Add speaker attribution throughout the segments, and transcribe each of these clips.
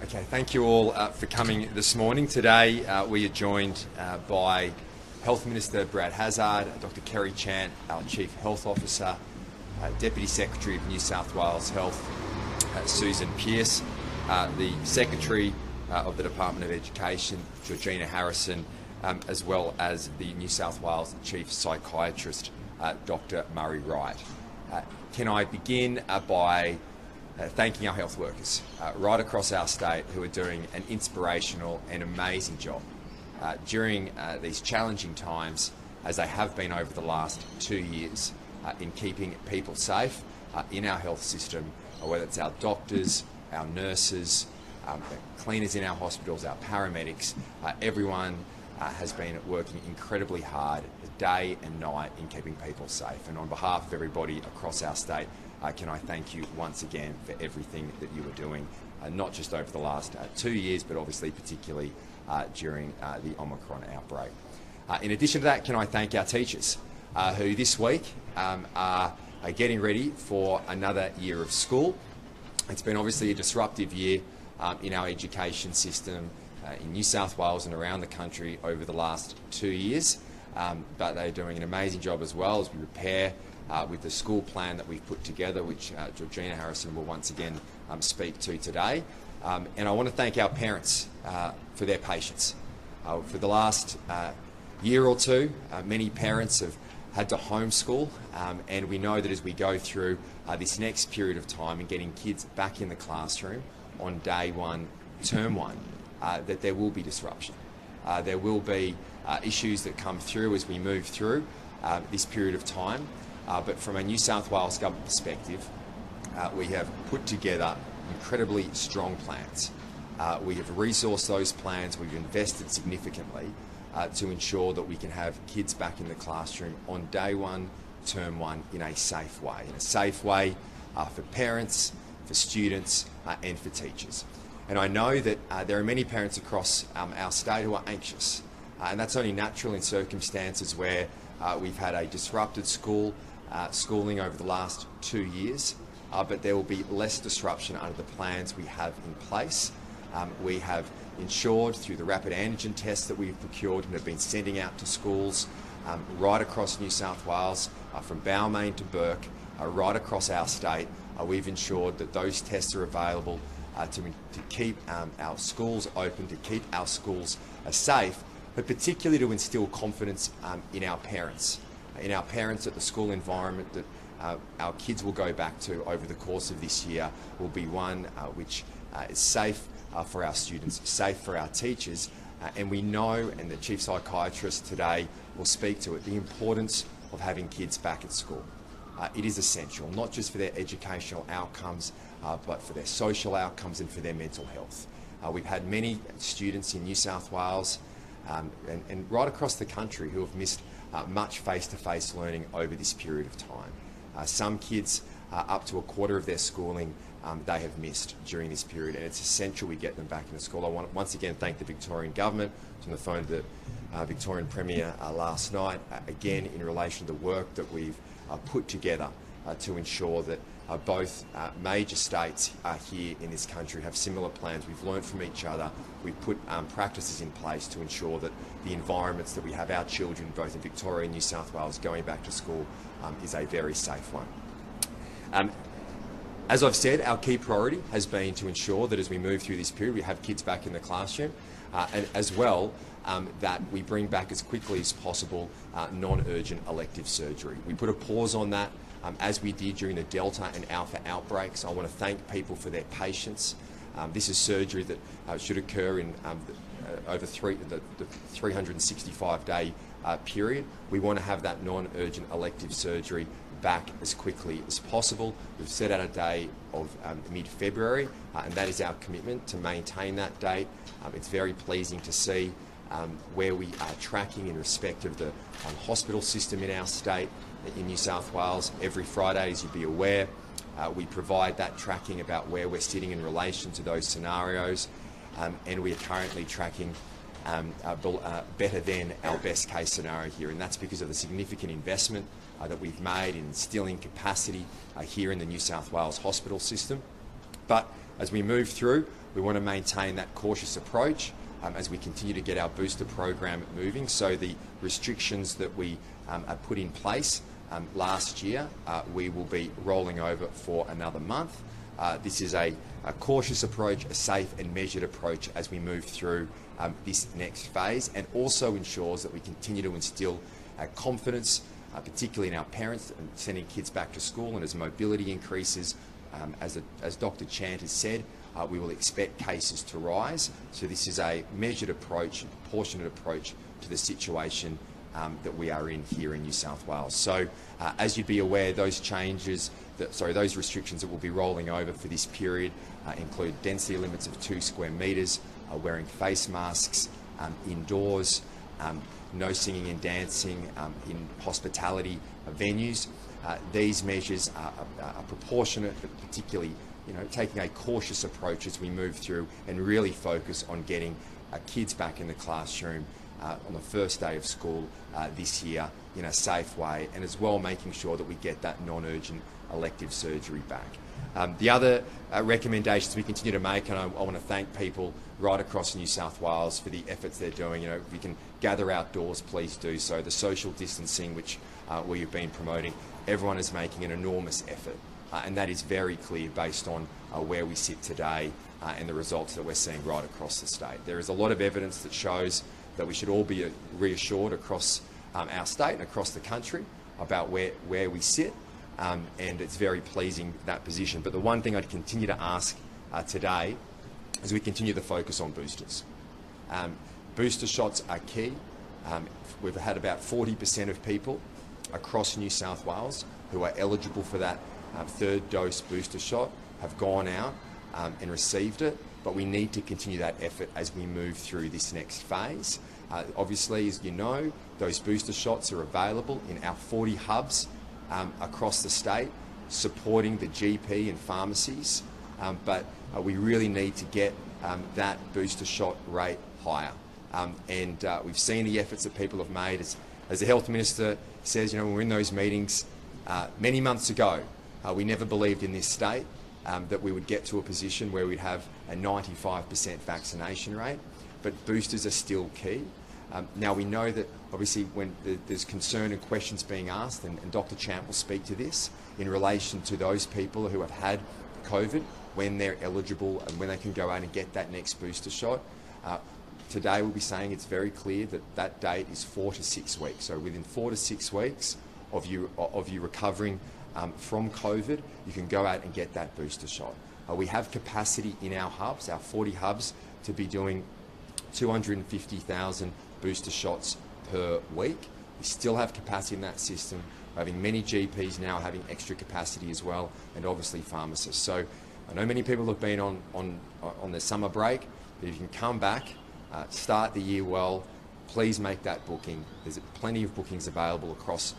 Speaker 1: Okay, thank you all for coming this morning. Today we are joined by Health Minister Brad Hazzard, Dr. Kerry Chant, our Chief Health Officer, Deputy Secretary of New South Wales Health, Susan Pearce, the Secretary of the Department of Education, Georgina Harrisson, as well as the New South Wales Chief Psychiatrist, Dr. Murray Wright. Can I begin by thanking our health workers right across our state who are doing an inspirational and amazing job during these challenging times, as they have been over the last 2 years, in keeping people safe in our health system, whether it's our doctors, our nurses, cleaners in our hospitals, our paramedics. Everyone has been working incredibly hard day and night in keeping people safe. And on behalf of everybody across our state, can I thank you once again for everything that you are doing, not just over the last 2 years, but obviously particularly during the Omicron outbreak. In addition to that, can I thank our teachers who this week are getting ready for another year of school. It's been obviously a disruptive year in our education system in New South Wales and around the country over the last 2 years, but they're doing an amazing job as well as we prepare with the school plan that we've put together, which Georgina Harrisson will once again speak to today. And I want to thank our parents for their patience. For the last year or two, many parents have had to homeschool, and we know that as we go through this next period of time and getting kids back in the classroom on day one, term one, that there will be disruption. There will be issues that come through as we move through this period of time. But from a New South Wales government perspective, we have put together incredibly strong plans. We have resourced those plans. We've invested significantly to ensure that we can have kids back in the classroom on day one, term one, in a safe way. In a safe way for parents, for students, and for teachers. And I know that there are many parents across our state who are anxious. And that's only natural in circumstances where we've had a disrupted schooling over the last 2 years, but there will be less disruption under the plans we have in place. We have ensured through the rapid antigen tests that we've procured and have been sending out to schools right across New South Wales, from Balmain to Bourke, right across our state. We've ensured that those tests are available to keep our schools open, to keep our schools safe, but particularly to instil confidence in our parents. At the school environment that our kids will go back to over the course of this year will be one which is safe for our students, safe for our teachers, and we know, and the Chief Psychiatrist today will speak to it, the importance of having kids back at school. It is essential, not just for their educational outcomes, but for their social outcomes and for their mental health. We've had many students in New South Wales and right across the country who have missed much face-to-face learning over this period of time. Some kids, up to a quarter of their schooling, they have missed during this period, and it's essential we get them back into school. I want to once again thank the Victorian Government. I was on the phone to the Victorian Premier last night, again in relation to the work that we've put together to ensure that both major states here in this country have similar plans. We've learned from each other. We've put practices in place to ensure that the environments that we have our children, both in Victoria and New South Wales, going back to school is a very safe one. As I've said, our key priority has been to ensure that as we move through this period, we have kids back in the classroom, and as well that we bring back as quickly as possible non-urgent elective surgery. We put a pause on that as we did during the Delta and Alpha outbreaks. I want to thank people for their patience. This is surgery that should occur in over the 365-day period. We want to have that non-urgent elective surgery back as quickly as possible. We've set out a day of mid-February, and that is our commitment to maintain that date. It's very pleasing to see where we are tracking in respect of the hospital system in our state. In New South Wales, every Friday, as you'd be aware, we provide that tracking about where we're sitting in relation to those scenarios, and we are currently tracking better than our best case scenario here, and that's because of the significant investment that we've made in instilling capacity here in the New South Wales hospital system. But as we move through, we want to maintain that cautious approach as we continue to get our booster program moving. So the restrictions that we have put in place last year, we will be rolling over for another month. This is a cautious approach, a safe and measured approach as we move through this next phase, and also ensures that we continue to instill confidence, particularly in our parents, and sending kids back to school. And as mobility increases, as Dr. Chant has said, we will expect cases to rise. So this is a measured approach, proportionate approach to the situation that we are in here in New South Wales. So as you'd be aware, those those restrictions that will be rolling over for this period include density limits of 2 square metres, wearing face masks indoors, no singing and dancing in hospitality venues. These measures are proportionate, but particularly taking a cautious approach as we move through and really focus on getting kids back in the classroom on the first day of school this year in a safe way, and as well making sure that we get that non-urgent elective surgery back. The other recommendations we continue to make, and I want to thank people right across New South Wales for the efforts they're doing. If we can gather outdoors, please do so. The social distancing, which we've been promoting, everyone is making an enormous effort, and that is very clear based on where we sit today and the results that we're seeing right across the state. There is a lot of evidence that shows that we should all be reassured across our state and across the country about where we sit, and it's very pleasing, that position. But the one thing I'd continue to ask today is we continue to focus on boosters. Booster shots are key. We've had about 40% of people across New South Wales who are eligible for that third dose booster shot have gone out and received it, but we need to continue that effort as we move through this next phase. Obviously, as you know, those booster shots are available in our 40 hubs across the state, supporting the GP and pharmacies, but we really need to get that booster shot rate higher. And we've seen the efforts that people have made. As the Health Minister says, when we're in those meetings many months ago, we never believed in this state that we would get to a position where we'd have a 95% vaccination rate, but boosters are still key. Now, we know that obviously when there's concern and questions being asked, and Dr. Chant will speak to this, in relation to those people who have had COVID, when they're eligible and when they can go out and get that next booster shot. Today we'll be saying it's very clear that that date is 4 to 6 weeks. So within 4 to 6 weeks of you recovering from COVID, you can go out and get that booster shot. We have capacity in our hubs, our 40 hubs, to be doing 250,000 booster shots per week. We still have capacity in that system. We're having many GPs now having extra capacity as well, and obviously pharmacists. So I know many people have been on the summer break, but if you can come back, start the year well, please make that booking. There's plenty of bookings available across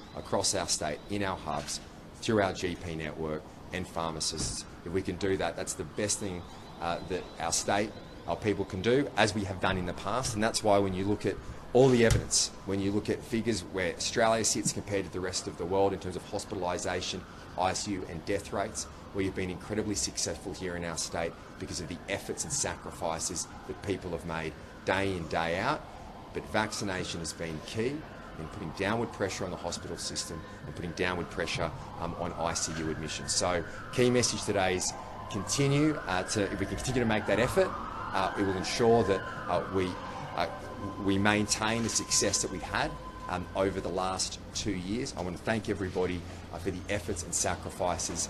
Speaker 1: our state, in our hubs, through our GP network and pharmacists. If we can do that, that's the best thing that our state, our people can do, as we have done in the past. And that's why when you look at all the evidence, when you look at figures where Australia sits compared to the rest of the world in terms of hospitalisation, ICU and death rates, we've been incredibly successful here in our state because of the efforts and sacrifices that people have made day in, day out. But vaccination has been key in putting downward pressure on the hospital system and putting downward pressure on ICU admissions. So key message today is if we can continue to make that effort, it will ensure that we maintain the success that we've had over the last 2 years. I want to thank everybody for the efforts and sacrifices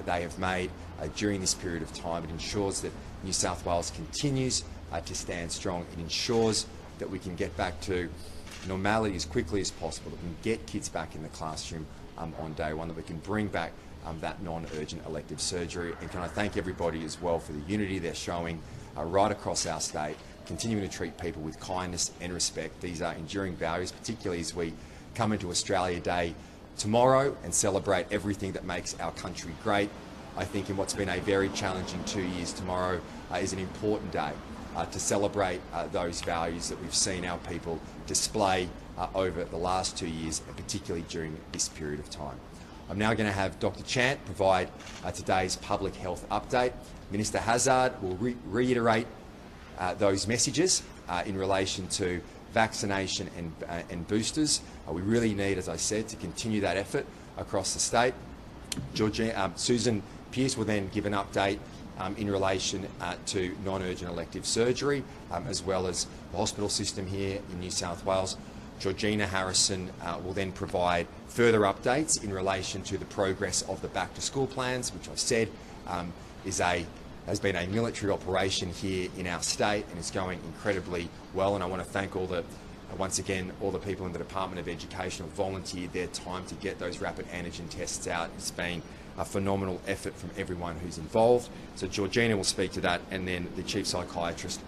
Speaker 1: they have made during this period of time. It ensures that New South Wales continues to stand strong. It ensures that we can get back to normality as quickly as possible, that we can get kids back in the classroom on day one, that we can bring back that non-urgent elective surgery. And can I thank everybody as well for the unity they're showing right across our state, continuing to treat people with kindness and respect. These are enduring values, particularly as we come into Australia Day tomorrow and celebrate everything that makes our country great. I think in what's been a very challenging 2 years, tomorrow is an important day to celebrate those values that we've seen our people display over the last 2 years, and particularly during this period of time. I'm now going to have Dr. Chant provide today's public health update. Minister Hazzard will reiterate those messages in relation to vaccination and boosters. We really need, as I said, to continue that effort across the state. Susan Pearce will then give an update in relation to non-urgent elective surgery, as well as the hospital system here in New South Wales. Georgina Harrisson will then provide further updates in relation to the progress of the back-to-school plans, which I've said has been a military operation here in our state and is going incredibly well. And I want to thank once again, all the people in the Department of Education who volunteered their time to get those rapid antigen tests out. It's been a phenomenal effort from everyone who's involved. So Georgina will speak to that, and then the Chief Psychiatrist,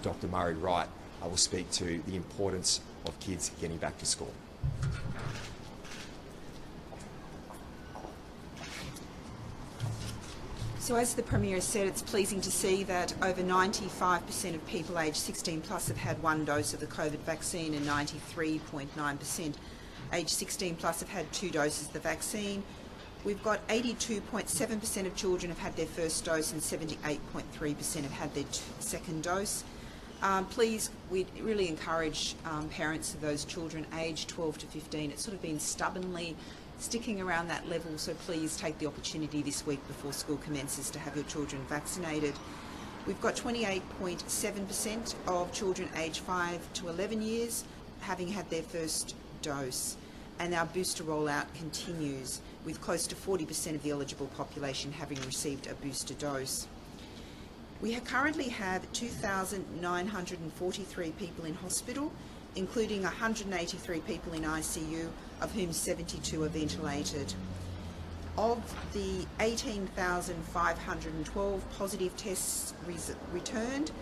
Speaker 1: Dr. Murray Wright, will speak to the importance of kids getting back to school.
Speaker 2: So as the Premier said, it's pleasing to see that over 95% of people aged 16 plus have had one dose of the COVID vaccine, and 93.9% aged 16 plus have had 2 doses of the vaccine. We've got 82.7% of children have had their first dose and 78.3% have had their second dose. Please, we really encourage parents of those children aged 12 to 15. It's sort of been stubbornly sticking around that level, so please take the opportunity this week before school commences to have your children vaccinated. We've got 28.7% of children aged 5 to 11 years having had their first dose, and our booster rollout continues with close to 40% of the eligible population having received a booster dose. We currently have 2,943 people in hospital, including 183 people in ICU, of whom 72 are ventilated. Of the 18,512 positive tests returned,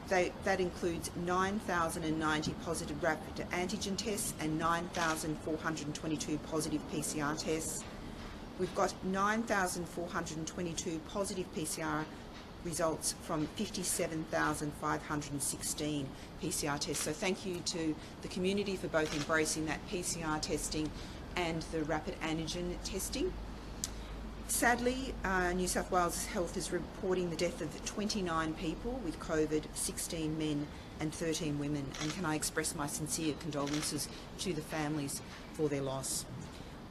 Speaker 2: that includes 9,090 positive rapid antigen tests and 9,422 positive PCR tests. We've got 9,422 positive PCR results from 57,516 PCR tests. So thank you to the community for both embracing that PCR testing and the rapid antigen testing. Sadly, New South Wales Health is reporting the death of 29 people with COVID, 16 men and 13 women. And can I express my sincere condolences to the families for their loss.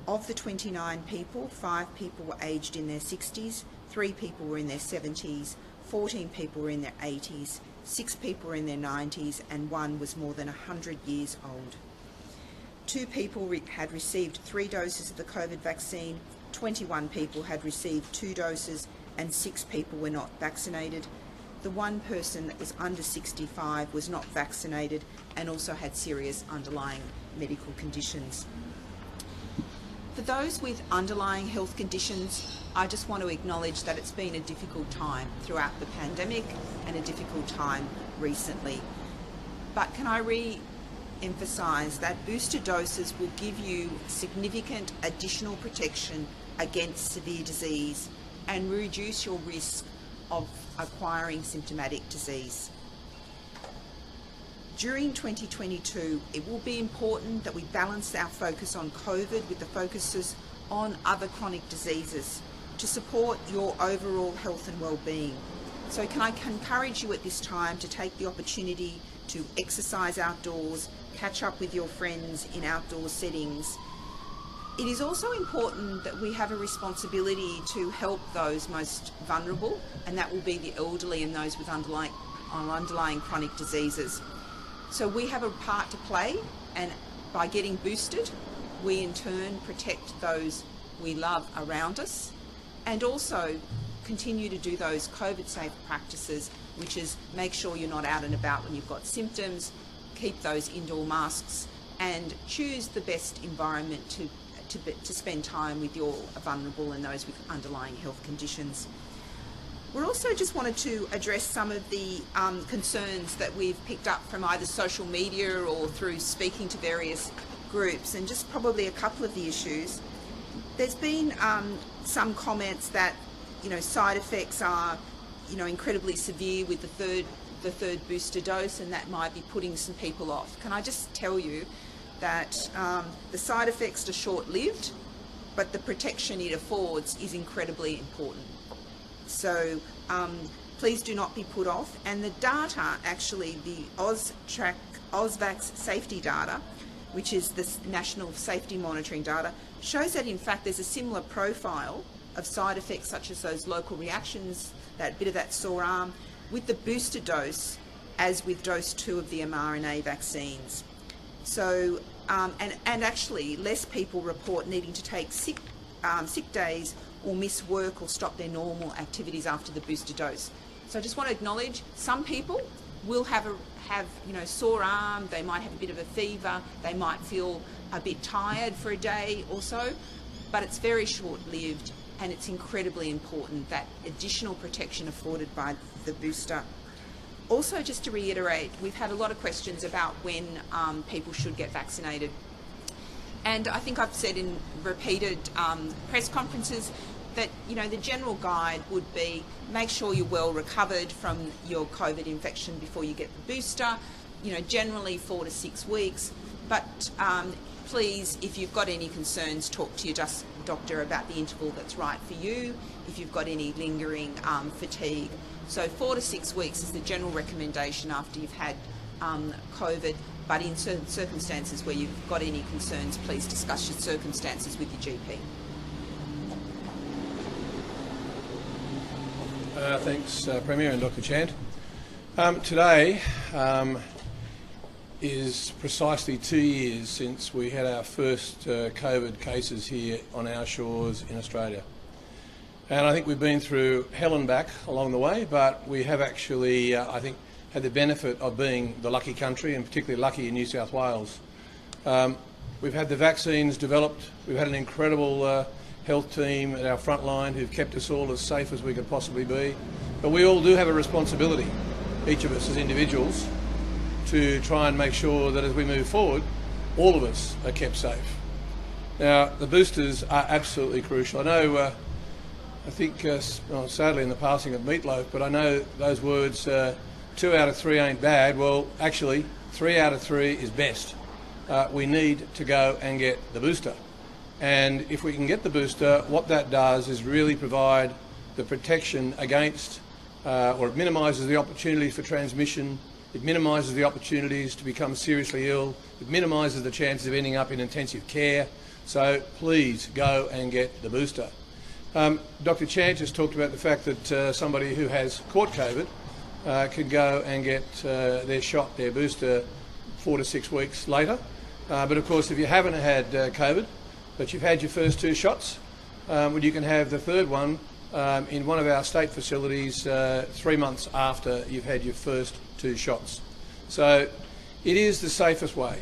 Speaker 2: Of the 29 people, 5 people were aged in their 60s, 3 people were in their 70s, 14 people were in their 80s, 6 people were in their 90s, and 1 was more than 100 years old. 2 people had received 3 doses of the COVID vaccine, 21 people had received 2 doses, and 6 people were not vaccinated. The 1 person that was under 65 was not vaccinated and also had serious underlying medical conditions. For those with underlying health conditions, I just want to acknowledge that it's been a difficult time throughout the pandemic and a difficult time recently. But can I re-emphasise that booster doses will give you significant additional protection against severe disease and reduce your risk of acquiring symptomatic disease. During 2022, it will be important that we balance our focus on COVID with the focuses on other chronic diseases to support your overall health and well-being. So can I encourage you at this time to take the opportunity to exercise outdoors, catch up with your friends in outdoor settings. It is also important that we have a responsibility to help those most vulnerable, and that will be the elderly and those with underlying chronic diseases. So we have a part to play, and by getting boosted, we in turn protect those we love around us, and also continue to do those COVID-safe practices, which is make sure you're not out and about when you've got symptoms, keep those indoor masks, and choose the best environment to spend time with your vulnerable and those with underlying health conditions. We also just wanted to address some of the concerns that we've picked up from either social media or through speaking to various groups, and just probably a couple of the issues. There's been some comments that side effects are incredibly severe with the third booster dose, and that might be putting some people off. Can I just tell you that the side effects are short-lived, but the protection it affords is incredibly important. So please do not be put off. And the data, actually, the Ausvax safety data, which is the national safety monitoring data, shows that in fact there's a similar profile of side effects such as those local reactions, that bit of that sore arm, with the booster dose as with dose 2 of the mRNA vaccines. So, and actually less people report needing to take sick days or miss work or stop their normal activities after the booster dose. So I just want to acknowledge some people will have sore arm, they might have a bit of a fever, they might feel a bit tired for a day or so, but it's very short-lived, and it's incredibly important, that additional protection afforded by the booster. Also, just to reiterate, we've had a lot of questions about when people should get vaccinated. And I think I've said in repeated press conferences that, the general guide would be make sure you're well recovered from your COVID infection before you get the booster, generally 4 to 6 weeks. But please, if you've got any concerns, talk to your doctor about the interval that's right for you, if you've got any lingering fatigue. So 4 to 6 weeks is the general recommendation after you've had COVID, but in certain circumstances where you've got any concerns, please discuss your circumstances with your GP.
Speaker 3: Thanks, Premier and Dr. Chant. Today is precisely 2 years since we had our first COVID cases here on our shores in Australia. And I think we've been through hell and back along the way, but we have actually, I think, had the benefit of being the lucky country, and particularly lucky in New South Wales. We've had the vaccines developed, we've had an incredible health team at our front line who've kept us all as safe as we could possibly be. But we all do have a responsibility, each of us as individuals, to try and make sure that as we move forward, all of us are kept safe. Now, the boosters are absolutely crucial. I know, I think, sadly in the passing of Meatloaf, but I know those words, 2 out of 3 ain't bad. Well, actually, 3 out of 3 is best. We need to go and get the booster. And if we can get the booster, what that does is really provide the protection against, or it minimises the opportunities for transmission, it minimises the opportunities to become seriously ill, it minimises the chances of ending up in intensive care. So please go and get the booster. Dr. Chant just talked about the fact that somebody who has caught COVID can go and get their shot, their booster, 4 to 6 weeks later. But of course, if you haven't had COVID, but you've had your first 2 shots, well, you can have the third one in one of our state facilities 3 months after you've had your first 2 shots. So it is the safest way.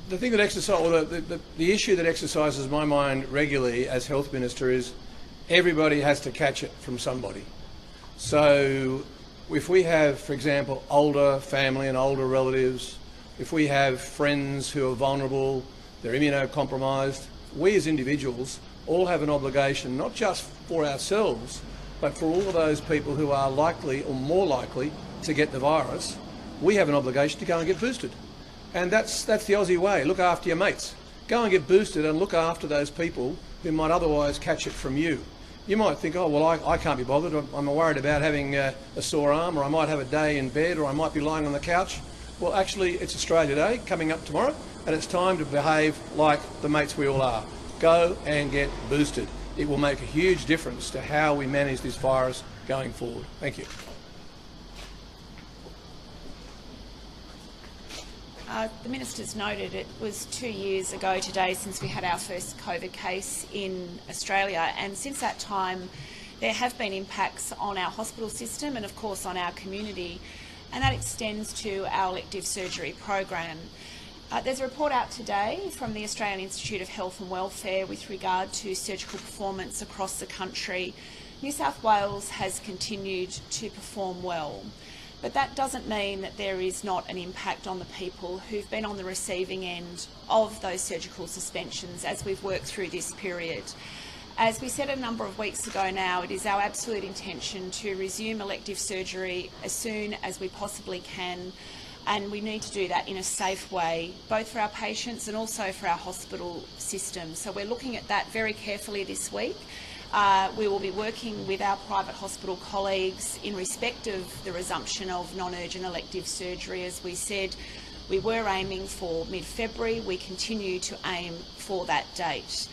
Speaker 3: The thing that the issue that exercises my mind regularly as Health Minister is everybody has to catch it from somebody. So if we have, for example, older family and older relatives, if we have friends who are vulnerable, they're immunocompromised, we as individuals all have an obligation, not just for ourselves, but for all of those people who are likely or more likely to get the virus. We have an obligation to go and get boosted. And that's the Aussie way. Look after your mates. Go and get boosted and look after those people who might otherwise catch it from you. You might think, oh, well, I can't be bothered. I'm worried about having a sore arm, or I might have a day in bed, or I might be lying on the couch. Well, actually, it's Australia Day coming up tomorrow, and it's time to behave like the mates we all are. Go and get boosted. It will make a huge difference to how we manage this virus going forward. Thank you.
Speaker 4: The Minister's noted it was 2 years ago today since we had our first COVID case in Australia, and since that time there have been impacts on our hospital system and of course on our community, and that extends to our elective surgery program. There's a report out today from the Australian Institute of Health and Welfare with regard to surgical performance across the country. New South Wales has continued to perform well. But that doesn't mean that there is not an impact on the people who've been on the receiving end of those surgical suspensions as we've worked through this period. As we said a number of weeks ago now, it is our absolute intention to resume elective surgery as soon as we possibly can. and we need to do that in a safe way, both for our patients and also for our hospital system. So we're looking at that very carefully this week. We will be working with our private hospital colleagues in respect of the resumption of non-urgent elective surgery. As we said, we were aiming for mid-February. We continue to aim for that date.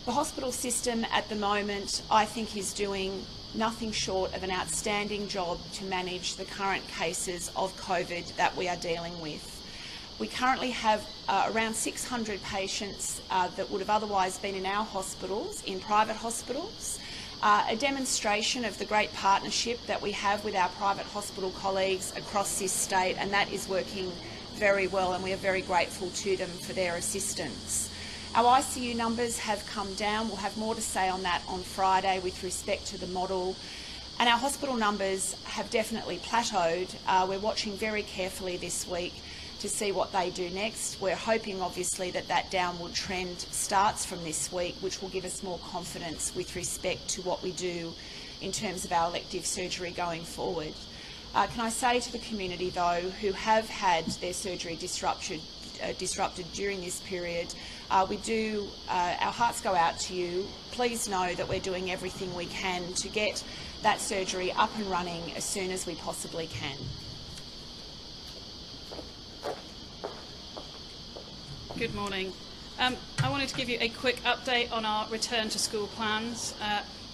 Speaker 4: The hospital system at the moment, I think, is doing nothing short of an outstanding job to manage the current cases of COVID that we are dealing with. We currently have around 600 patients that would have otherwise been in our hospitals, in private hospitals, a demonstration of the great partnership that we have with our private hospital colleagues across this state, and that is working very well, and we are very grateful to them for their assistance. Our ICU numbers have come down. We'll have more to say on that on Friday with respect to the model. And our hospital numbers have definitely plateaued. We're watching very carefully this week to see what they do next. We're hoping, obviously, that that downward trend starts from this week, which will give us more confidence with respect to what we do in terms of our elective surgery going forward. Can I say to the community, though, who have had their surgery disrupted during this period, our hearts go out to you. Please know that we're doing everything we can to get that surgery up and running as soon as we possibly can.
Speaker 5: Good morning. I wanted to give you a quick update on our return to school plans.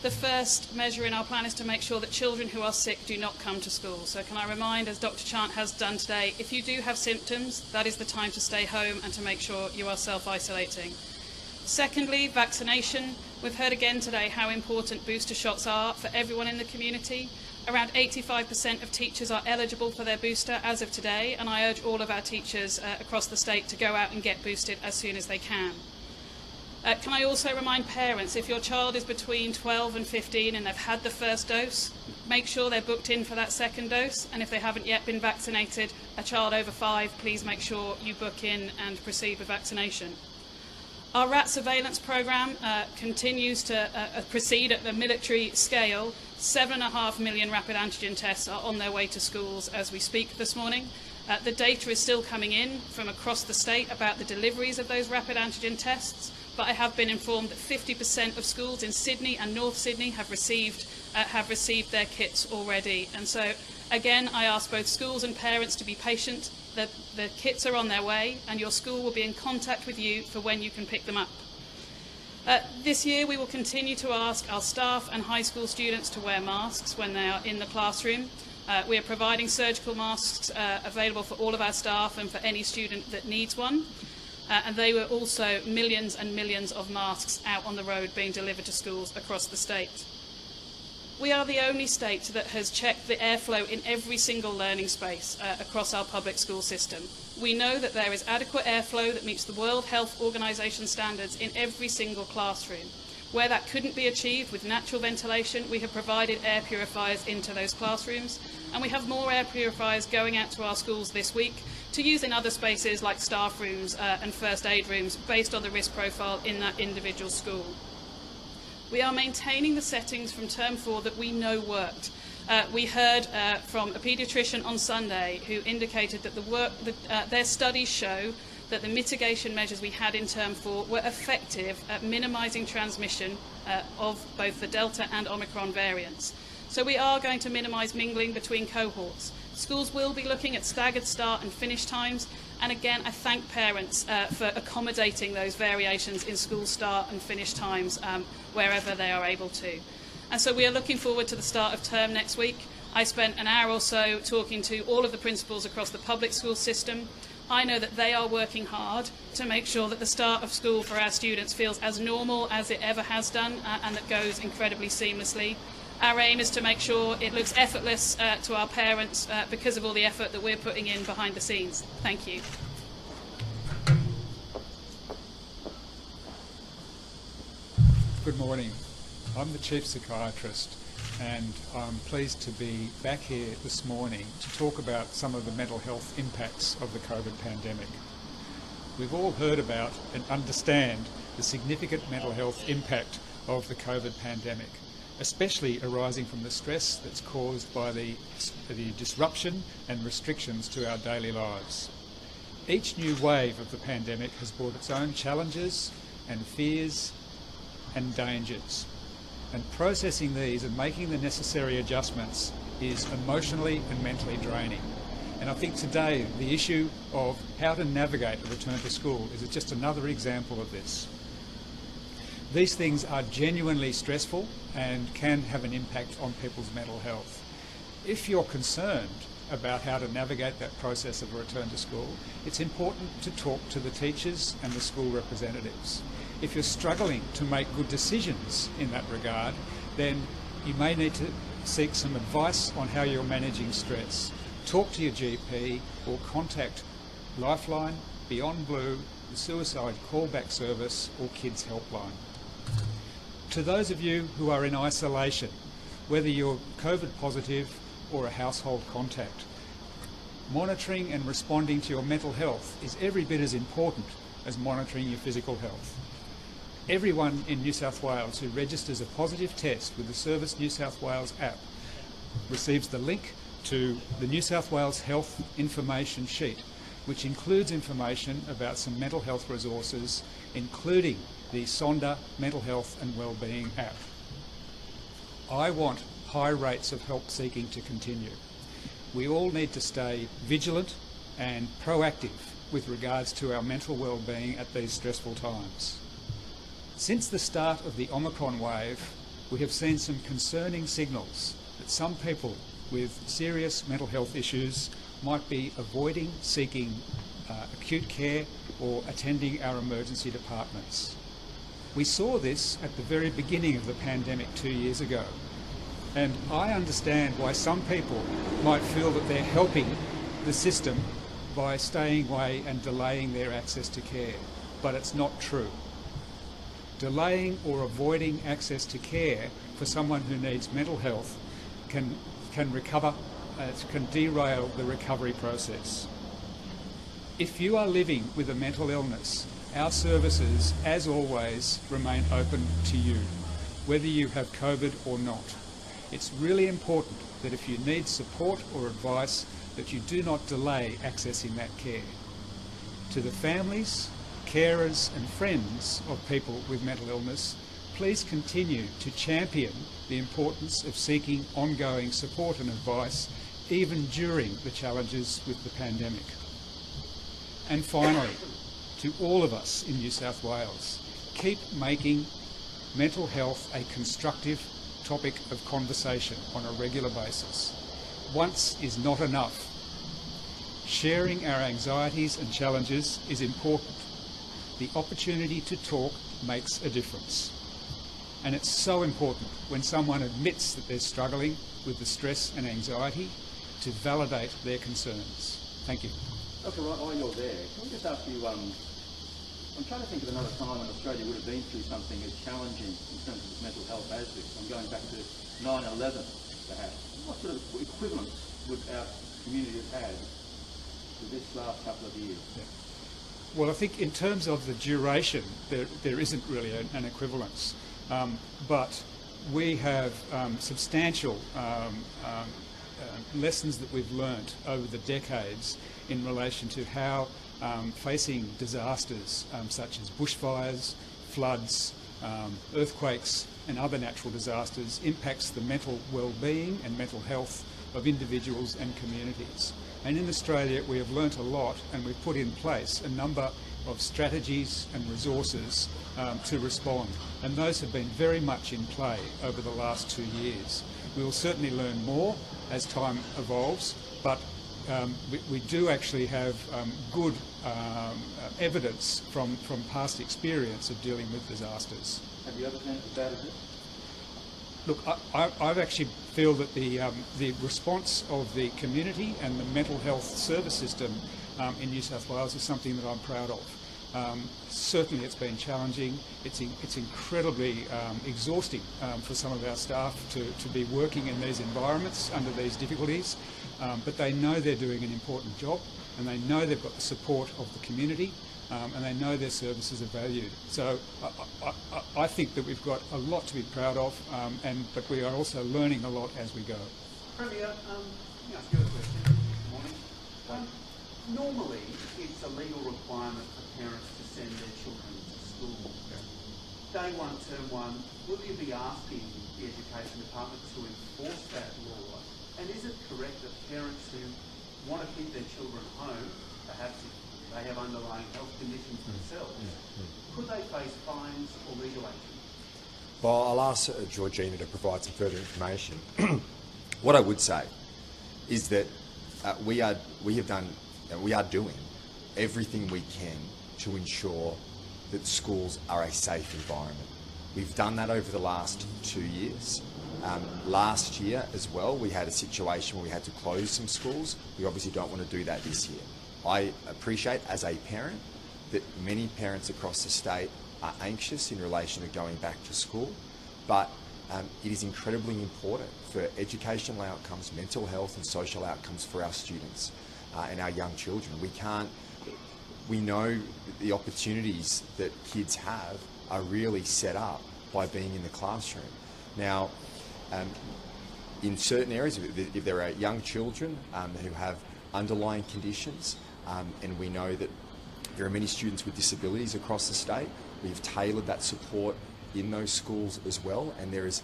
Speaker 5: The first measure in our plan is to make sure that children who are sick do not come to school. So can I remind, as Dr. Chant has done today, if you do have symptoms, that is the time to stay home and to make sure you are self-isolating. Secondly, vaccination. We've heard again today how important booster shots are for everyone in the community. Around 85% of teachers are eligible for their booster as of today, and I urge all of our teachers across the state to go out and get boosted as soon as they can. Can I also remind parents, if your child is between 12 and 15 and they've had the first dose, make sure they're booked in for that second dose, and if they haven't yet been vaccinated, a child over 5, please make sure you book in and proceed with vaccination. Our rat surveillance programme continues to proceed at the military scale. 7.5 million rapid antigen tests are on their way to schools as we speak this morning. The data is still coming in from across the state about the deliveries of those rapid antigen tests, but I have been informed that 50% of schools in Sydney and North Sydney have received their kits already. And so, again, I ask both schools and parents to be patient. The kits are on their way, and your school will be in contact with you for when you can pick them up. This year we will continue to ask our staff and high school students to wear masks when they are in the classroom. We are providing surgical masks available for all of our staff and for any student that needs one. And they were also millions and millions of masks out on the road being delivered to schools across the state. We are the only state that has checked the airflow in every single learning space across our public school system. We know that there is adequate airflow that meets the World Health Organization standards in every single classroom. Where that couldn't be achieved with natural ventilation, we have provided air purifiers into those classrooms, and we have more air purifiers going out to our schools this week to use in other spaces like staff rooms and first aid rooms based on the risk profile in that individual school. We are maintaining the settings from Term 4 that we know worked. We heard from a paediatrician on Sunday who indicated that their studies show that the mitigation measures we had in Term 4 were effective at minimising transmission of both the Delta and Omicron variants. So we are going to minimise mingling between cohorts. Schools will be looking at staggered start and finish times, and again I thank parents for accommodating those variations in school start and finish times wherever they are able to. And so we are looking forward to the start of term next week. I spent an hour or so talking to all of the principals across the public school system. I know that they are working hard to make sure that the start of school for our students feels as normal as it ever has done and that goes incredibly seamlessly. Our aim is to make sure it looks effortless to our parents because of all the effort that we're putting in behind the scenes. Thank you.
Speaker 6: Good morning. I'm the Chief Psychiatrist, and I'm pleased to be back here this morning to talk about some of the mental health impacts of the COVID pandemic. We've all heard about and understand the significant mental health impact of the COVID pandemic, especially arising from the stress that's caused by the disruption and restrictions to our daily lives. Each new wave of the pandemic has brought its own challenges and fears and dangers. And processing these and making the necessary adjustments is emotionally and mentally draining. And I think today the issue of how to navigate a return to school is just another example of this. These things are genuinely stressful and can have an impact on people's mental health. If you're concerned about how to navigate that process of a return to school, it's important to talk to the teachers and the school representatives. If you're struggling to make good decisions in that regard, then you may need to seek some advice on how you're managing stress. Talk to your GP or contact Lifeline, Beyond Blue, the Suicide Callback Service or Kids Helpline. To those of you who are in isolation, whether you're COVID positive or a household contact, monitoring and responding to your mental health is every bit as important as monitoring your physical health. Everyone in New South Wales who registers a positive test with the Service New South Wales app receives the link to the New South Wales Health Information Sheet, which includes information about some mental health resources, including the Sonder Mental Health and Wellbeing app. I want high rates of help seeking to continue. We all need to stay vigilant and proactive with regards to our mental wellbeing at these stressful times. Since the start of the Omicron wave, we have seen some concerning signals that some people with serious mental health issues might be avoiding seeking acute care or attending our emergency departments. We saw this at the very beginning of the pandemic 2 years ago, and I understand why some people might feel that they're helping the system by staying away and delaying their access to care, but it's not true. Delaying or avoiding access to care for someone who needs mental health can derail the recovery process. If you are living with a mental illness, our services, as always, remain open to you, whether you have COVID or not. It's really important that if you need support or advice, that you do not delay accessing that care. To the families, carers and friends of people with mental illness, please continue to champion the importance of seeking ongoing support and advice even during the challenges with the pandemic. And finally, to all of us in New South Wales, keep making mental health a constructive topic of conversation on a regular basis. Once is not enough. Sharing our anxieties and challenges is important. The opportunity to talk makes a difference. And it's so important when someone admits that they're struggling with the stress and anxiety to validate their concerns. Thank you.
Speaker 7: Dr. Wright, while you're there, can I just ask you, I'm trying to think of another time when Australia would have been through something as challenging in terms of its mental health as this. I'm going back to 9/11, perhaps. What sort of equivalence would our community have had to this last couple of years?
Speaker 6: Yeah. Well, I think in terms of the duration, there isn't really an equivalence. But we have substantial lessons that we've learnt over the decades in relation to how facing disasters such as bushfires, floods, earthquakes and other natural disasters impacts the mental well-being and mental health of individuals and communities. And in Australia we have learnt a lot, and we've put in place a number of strategies and resources to respond, and those have been very much in play over the last 2 years. We will certainly learn more as time evolves, but we do actually have good evidence from past experience of dealing with disasters.
Speaker 7: Have you ever been as bad as this?
Speaker 6: Look, I actually feel that the response of the community and the mental health service system in New South Wales is something that I'm proud of. Certainly it's been challenging. It's incredibly exhausting for some of our staff to be working in these environments under these difficulties, but they know they're doing an important job, and they know they've got the support of the community, and they know their services are valued. So I think that we've got a lot to be proud of, but we are also learning a lot as we go.
Speaker 8: Premier, let me ask you a question. Good morning. Normally, it's a legal requirement for parents to send their children to school. Day one, term one, will you be asking the Education Department to enforce that law? And is it correct that parents who want to keep their children home, perhaps if they have underlying health conditions themselves, could they face fines or legal action?
Speaker 1: Well, I'll ask Georgina to provide some further information. What I would say is that we are doing everything we can to ensure that schools are a safe environment. We've done that over the last 2 years. Last year as well, we had a situation where we had to close some schools. We obviously don't want to do that this year. I appreciate as a parent that many parents across the state are anxious in relation to going back to school, but it is incredibly important for educational outcomes, mental health and social outcomes for our students and our young children. We know the opportunities that kids have are really set up by being in the classroom. Now, in certain areas, if there are young children who have underlying conditions, and we know that there are many students with disabilities across the state, we've tailored that support in those schools as well, and there is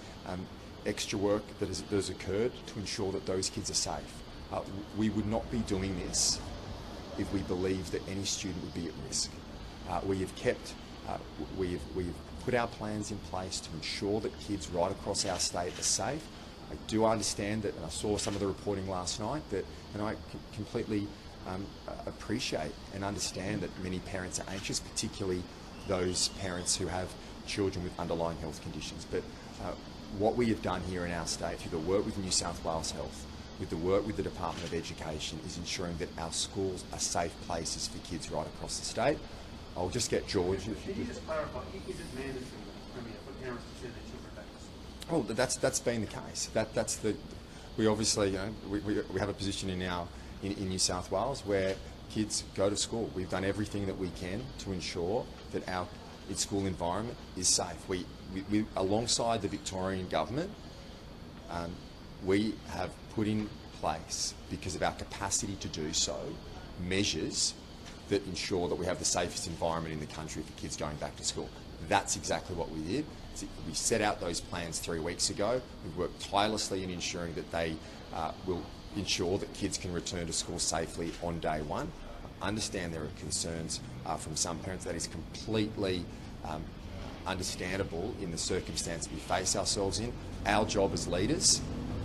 Speaker 1: extra work that has occurred to ensure that those kids are safe. We would not be doing this if we believe that any student would be at risk. We've put our plans in place to ensure that kids right across our state are safe. I do understand that, and I saw some of the reporting last night, that, and I completely appreciate and understand that many parents are anxious, particularly those parents who have children with underlying health conditions. But what we have done here in our state, through the work with New South Wales Health, with the work with the Department of Education, is ensuring that our schools are safe places for kids right across the state. I'll just get George.
Speaker 8: Can you just clarify, is it mandatory, Premier, for parents to send their children back to school?
Speaker 1: Oh, that's been the case. We obviously, we have a position in New South Wales where kids go to school. We've done everything that we can to ensure that our school environment is safe. We alongside the Victorian government, we have put in place, because of our capacity to do so, measures that ensure that we have the safest environment in the country for kids going back to school. That's exactly what we did. We set out those plans 3 weeks ago. We've worked tirelessly in ensuring that they will ensure that kids can return to school safely on day one. I understand there are concerns from some parents. That is completely understandable in the circumstance we face ourselves in. Our job as leaders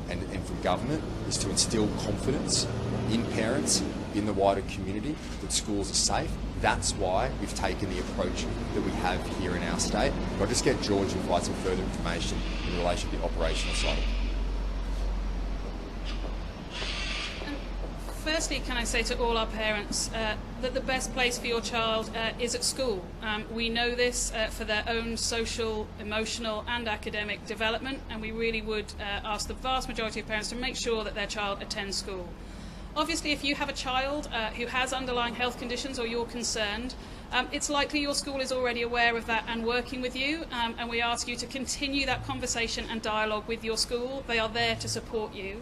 Speaker 1: and from government is to instill confidence in parents, in the wider community, that schools are safe. That's why we've taken the approach that we have here in our state. I'll just get George to provide some further information in relation to the operational side.
Speaker 5: Firstly, can I say to all our parents that the best place for your child is at school. We know this for their own social, emotional and academic development, and we really would ask the vast majority of parents to make sure that their child attends school. Obviously, if you have a child who has underlying health conditions or you're concerned, it's likely your school is already aware of that and working with you, and we ask you to continue that conversation and dialogue with your school. They are there to support you.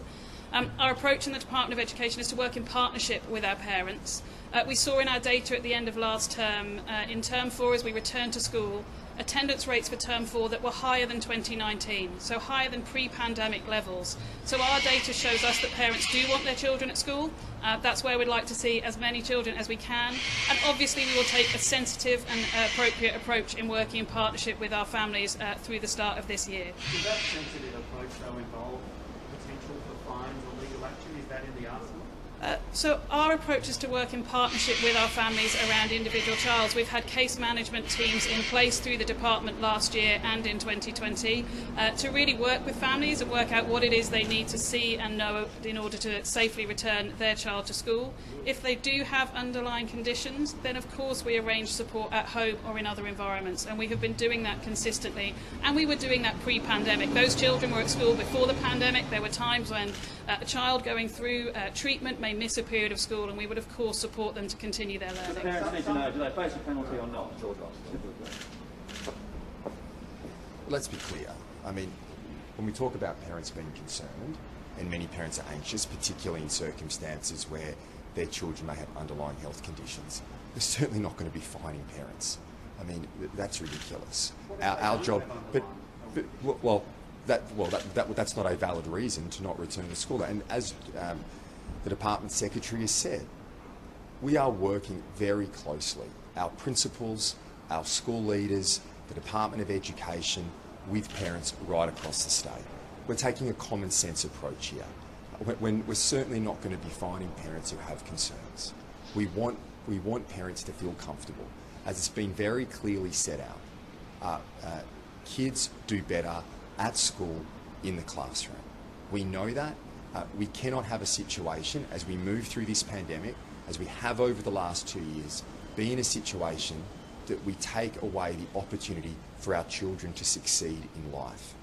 Speaker 5: Our approach in the Department of Education is to work in partnership with our parents. We saw in our data at the end of last term, in Term 4 as we returned to school, attendance rates for Term 4 that were higher than 2019, so higher than pre-pandemic levels. So our data shows us that parents do want their children at school. That's where we'd like to see as many children as we can. And obviously we will take a sensitive and appropriate approach in working in partnership with our families through the start of this year.
Speaker 8: Does that sensitive approach though involve potential for fines or legal action? Is that in the arsenal?
Speaker 5: So our approach is to work in partnership with our families around individual childs. We've had case management teams in place through the department last year and in 2020 to really work with families and work out what it is they need to see and know in order to safely return their child to school. If they do have underlying conditions, then of course we arrange support at home or in other environments, and we have been doing that consistently, and we were doing that pre-pandemic. Those children were at school before the pandemic. There were times when a child going through treatment may may miss a period of school, and we would of course support them to continue their
Speaker 7: The
Speaker 5: learning.
Speaker 7: parents need to know, do they face a penalty or not?
Speaker 1: Let's be clear. I mean, when we talk about parents being concerned, and many parents are anxious, particularly in circumstances where their children may have underlying health conditions, we're certainly not going to be fining parents. I mean, that's ridiculous. Our job, that's not a valid reason to not return to school. And as the Department Secretary has said, we are working very closely, our principals, our school leaders, the Department of Education, with parents right across the state. We're taking a common sense approach here. We're certainly not going to be fining parents who have concerns. We want parents to feel comfortable. As it's been very clearly set out, kids do better at school in the classroom. We know that. We cannot have a situation as we move through this pandemic, as we have over the last 2 years, be in a situation that we take away the opportunity for our children to succeed in life.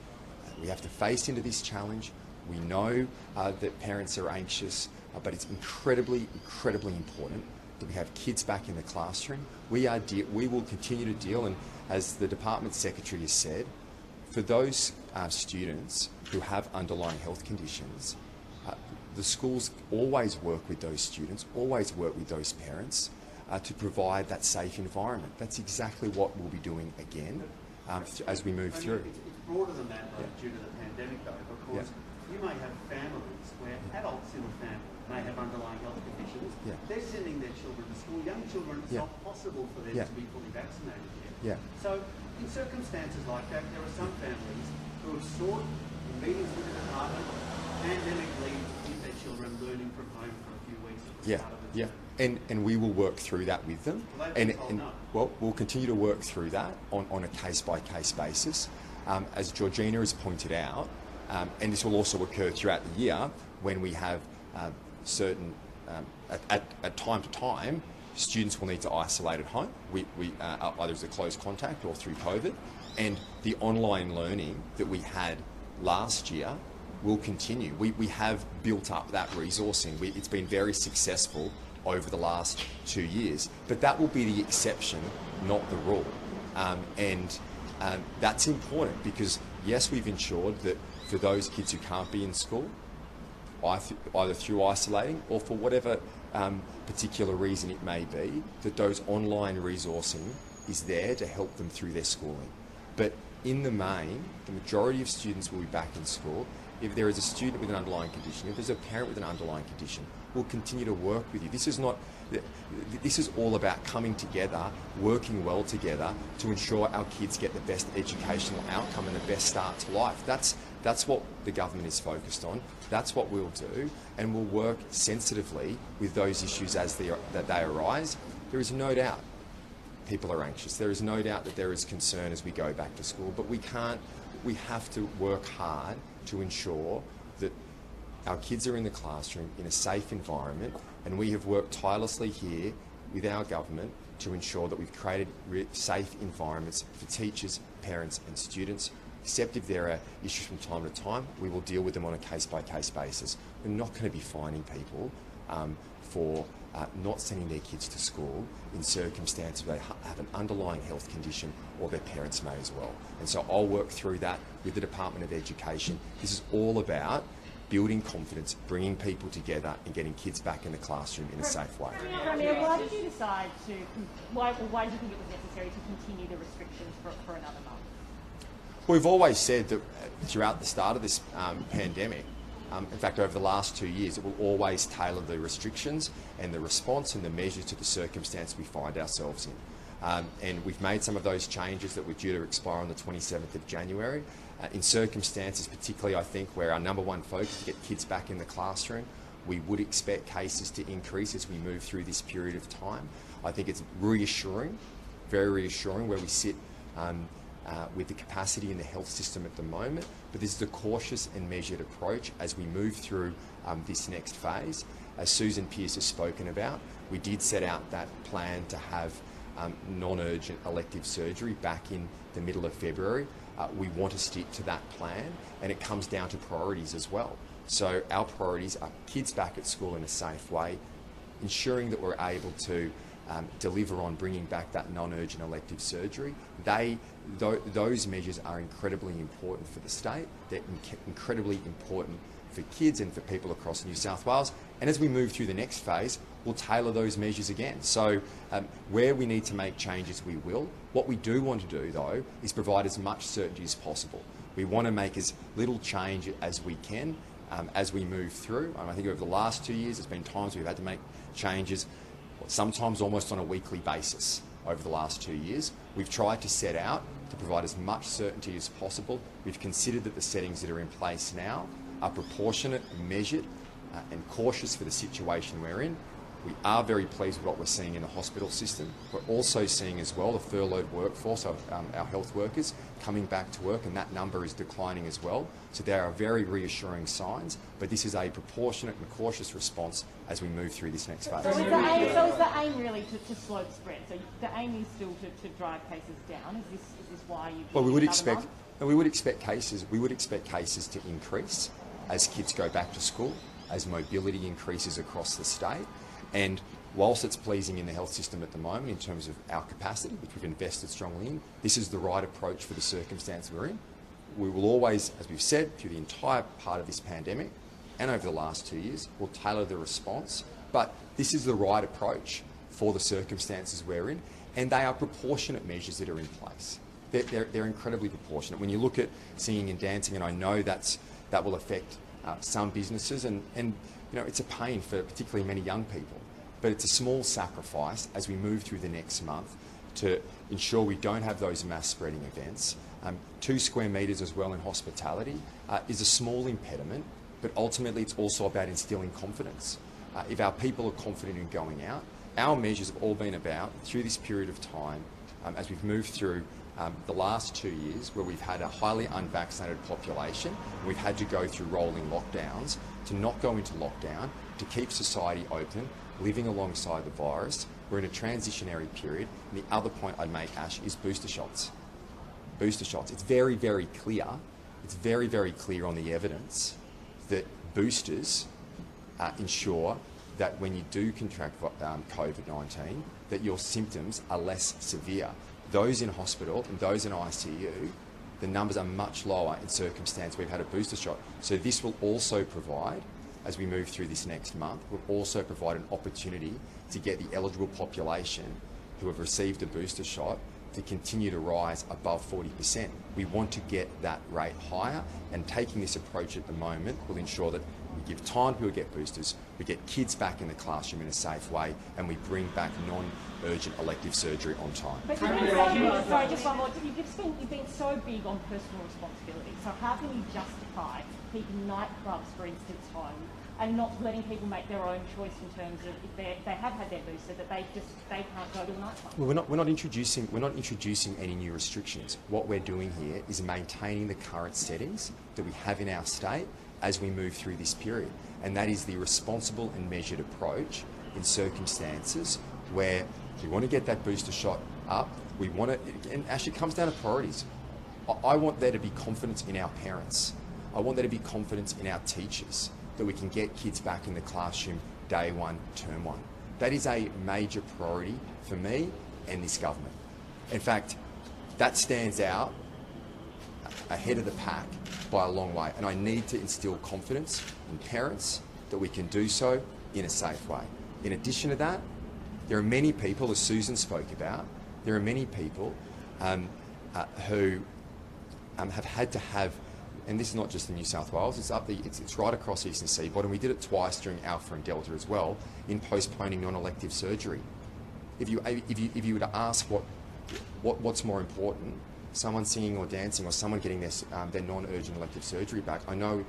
Speaker 1: We have to face into this challenge. We know that parents are anxious, but it's incredibly, incredibly important that we have kids back in the classroom. We will continue to deal, and as the Department Secretary has said, for those students who have underlying health conditions, the schools always work with those students, always work with those parents to provide that safe environment. That's exactly what we'll be doing again as we move through.
Speaker 8: It's broader than that, though, due to the pandemic, though, because you may have families where adults in the family may have underlying health conditions.
Speaker 1: Yeah.
Speaker 8: They're sending their children to school. Young children, it's not possible for them to be fully vaccinated yet. So in circumstances like that, there are some families who have sought in meetings with the department pandemic leave to keep their children learning from home for a few weeks at the start of the term.
Speaker 1: And we will work through that with them. Well, we'll continue to work through that on a case-by-case basis. As Georgina has pointed out, and this will also occur throughout the year when we have certain, at time to time, students will need to isolate at home, either as a close contact or through COVID. And the online learning that we had last year will continue. We have built up that resourcing. It's been very successful over the last 2 years, but that will be the exception, not the rule. And that's important because, yes, we've ensured that for those kids who can't be in school, either through isolating or for whatever particular reason it may be, that those online resourcing is there to help them through their schooling. But in the main, the majority of students will be back in school. If there is a student with an underlying condition, if there's a parent with an underlying condition, we'll continue to work with you. This is all about coming together, working well together to ensure our kids get the best educational outcome and the best start to life. That's what the government is focused on. That's what we'll do, and we'll work sensitively with those issues as they arise. There is no doubt people are anxious. There is no doubt that there is concern as we go back to school, but we have to work hard to ensure that our kids are in the classroom in a safe environment, and we have worked tirelessly here with our government to ensure that we've created safe environments for teachers, parents and students. Except if there are issues from time to time, we will deal with them on a case-by-case basis. We're not going to be fining people for not sending their kids to school in circumstances where they have an underlying health condition or their parents may as well. And so I'll work through that with the Department of Education. This is all about building confidence, bringing people together and getting kids back in the classroom in a safe way.
Speaker 9: Why did you decide to, why did you think it was necessary to continue the restrictions for another month?
Speaker 1: We've always said that throughout the start of this pandemic, in fact over the last 2 years, it will always tailor the restrictions and the response and the measures to the circumstance we find ourselves in. And we've made some of those changes that were due to expire on the 27th of January. In circumstances, particularly I think where our number one focus is to get kids back in the classroom, we would expect cases to increase as we move through this period of time. I think it's reassuring, very reassuring where we sit with the capacity in the health system at the moment, but this is a cautious and measured approach as we move through this next phase. As Susan Pearce has spoken about, we did set out that plan to have non-urgent elective surgery back in the middle of February. We want to stick to that plan, and it comes down to priorities as well. So our priorities are kids back at school in a safe way, ensuring that we're able to deliver on bringing back that non-urgent elective surgery. Those measures are incredibly important for the state. They're incredibly important for kids and for people across New South Wales. And as we move through the next phase, we'll tailor those measures again. So where we need to make changes, we will. What we do want to do, though, is provide as much certainty as possible. We want to make as little change as we can as we move through. I think over the last 2 years, there's been times we've had to make changes, sometimes almost on a weekly basis over the last 2 years. We've tried to set out to provide as much certainty as possible. We've considered that the settings that are in place now are proportionate, measured, and cautious for the situation we're in. We are very pleased with what we're seeing in the hospital system. We're also seeing as well the furloughed workforce of our health workers coming back to work, and that number is declining as well. So there are very reassuring signs, but this is a proportionate and cautious response as we move through this next phase.
Speaker 9: So is the aim really to slow the spread? So the aim is still to drive cases down? Is this why you?
Speaker 1: Well, we would expect cases to increase as kids go back to school, as mobility increases across the state. And whilst it's pleasing in the health system at the moment in terms of our capacity, which we've invested strongly in, this is the right approach for the circumstance we're in. We will always, as we've said, through the entire part of this pandemic and over the last 2 years, we'll tailor the response. But this is the right approach for the circumstances we're in, and they are proportionate measures that are in place. They're incredibly proportionate. When you look at singing and dancing, and I know that will affect some businesses, and you know, it's a pain for particularly many young people, but it's a small sacrifice as we move through the next month to ensure we don't have those mass spreading events. 2 square metres as well in hospitality is a small impediment, but ultimately it's also about instilling confidence. If our people are confident in going out, our measures have all been about, through this period of time, as we've moved through the last 2 years where we've had a highly unvaccinated population, and we've had to go through rolling lockdowns, to not go into lockdown, to keep society open, living alongside the virus. We're in a transitionary period. And the other point I'd make, Ash, is booster shots. Booster shots. It's very, very clear. It's very, very clear on the evidence that boosters ensure that when you do contract COVID-19, that your symptoms are less severe. Those in hospital and those in ICU, the numbers are much lower in circumstance we've had a booster shot. So this will also provide, as we move through this next month, will also provide an opportunity to get the eligible population who have received a booster shot to continue to rise above 40%. We want to get that rate higher, and taking this approach at the moment will ensure that we give time to people to get boosters, we get kids back in the classroom in a safe way, and we bring back non-urgent elective surgery on time.
Speaker 9: But sorry, just one more. You've been so big on personal responsibility. So how can you justify keeping nightclubs, for instance, home and not letting people make their own choice in terms of if they have had their booster, that they can't go to a nightclub?
Speaker 1: Well, we're not introducing any new restrictions. What we're doing here is maintaining the current settings that we have in our state as we move through this period, and that is the responsible and measured approach in circumstances where we want to get that booster shot up. We want to, and actually it comes down to priorities. I want there to be confidence in our parents. I want there to be confidence in our teachers that we can get kids back in the classroom day one, term one. That is a major priority for me and this government. In fact, that stands out ahead of the pack by a long way, and I need to instill confidence in parents that we can do so in a safe way. In addition to that, there are many people, as Susan spoke about, there are many people who have had to have, and this is not just in New South Wales, it's right across Eastern Seaboard, and we did it twice during Alpha and Delta as well, in postponing non-elective surgery. If you were to ask what's more important, someone singing or dancing or someone getting their non-urgent elective surgery back, I know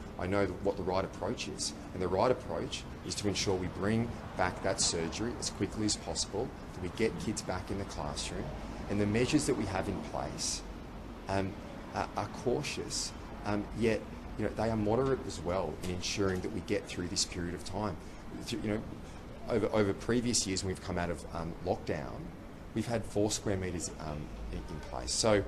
Speaker 1: what the right approach is. And the right approach is to ensure we bring back that surgery as quickly as possible, that we get kids back in the classroom. And the measures that we have in place are cautious, yet they are moderate as well in ensuring that we get through this period of time. Over previous years when we've come out of lockdown, we've had 4 square metres in place. So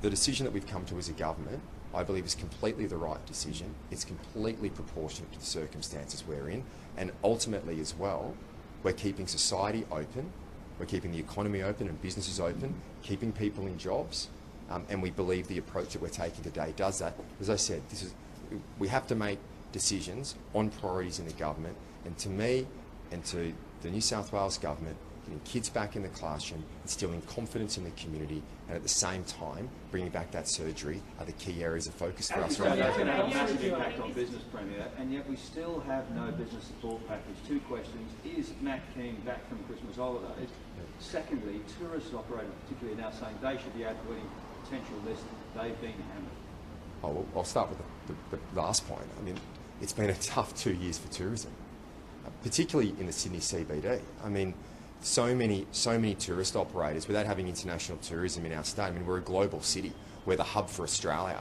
Speaker 1: the decision that we've come to as a government I believe is completely the right decision. It's completely proportionate to the circumstances we're in, and ultimately as well, we're keeping society open, we're keeping the economy open and businesses open, keeping people in jobs, and we believe the approach that we're taking today does that. As I said, we have to make decisions on priorities in the government, and to me and to the New South Wales government, getting kids back in the classroom, instilling confidence in the community, and at the same time bringing back that surgery are the key areas of focus for us.
Speaker 7: So that's going to have a massive impact on business, Premier, and yet we still have no business support package. Two questions. Is Matt Keane back from Christmas holidays? Secondly, tourist operators particularly are now saying they should be added to any potential list. They've been hammered.
Speaker 1: Oh, well, I'll start with the last point. I mean, it's been a tough 2 years for tourism, particularly in the Sydney CBD. I mean, so many tourist operators, without having international tourism in our state. I mean, we're a global city. We're the hub for Australia.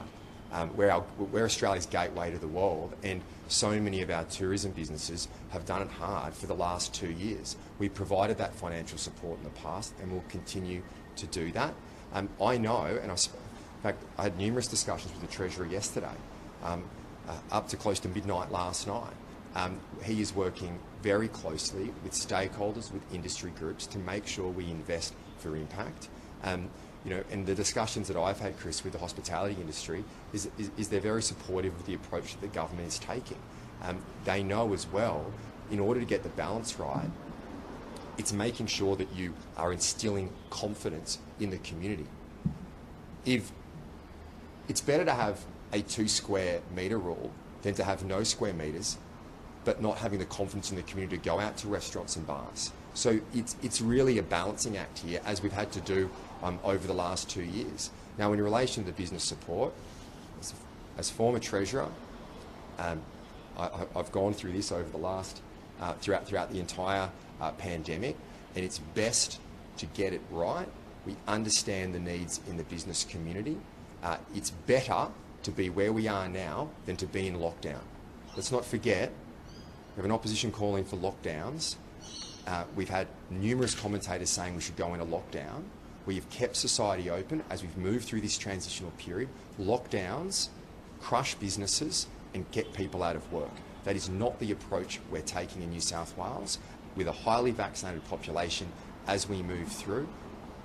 Speaker 1: We're Australia's gateway to the world, and so many of our tourism businesses have done it hard for the last 2 years. We provided that financial support in the past, and we'll continue to do that. I know, and in fact, I had numerous discussions with the Treasurer yesterday, up to close to midnight last night. He is working very closely with stakeholders, with industry groups, to make sure we invest for impact. You know, and the discussions that I've had, Chris, with the hospitality industry is they're very supportive of the approach that the government is taking. They know as well, in order to get the balance right, it's making sure that you are instilling confidence in the community. If it's better to have a 2 square metre rule than to have no square metres, but not having the confidence in the community to go out to restaurants and bars. So it's really a balancing act here, as we've had to do over the last 2 years. Now, in relation to business support, as former Treasurer, I've gone through this over the last, throughout the entire pandemic, and it's best to get it right. We understand the needs in the business community. It's better to be where we are now than to be in lockdown. Let's not forget, we have an opposition calling for lockdowns. We've had numerous commentators saying we should go into lockdown. We have kept society open as we've moved through this transitional period. Lockdowns crush businesses and get people out of work. That is not the approach we're taking in New South Wales with a highly vaccinated population as we move through.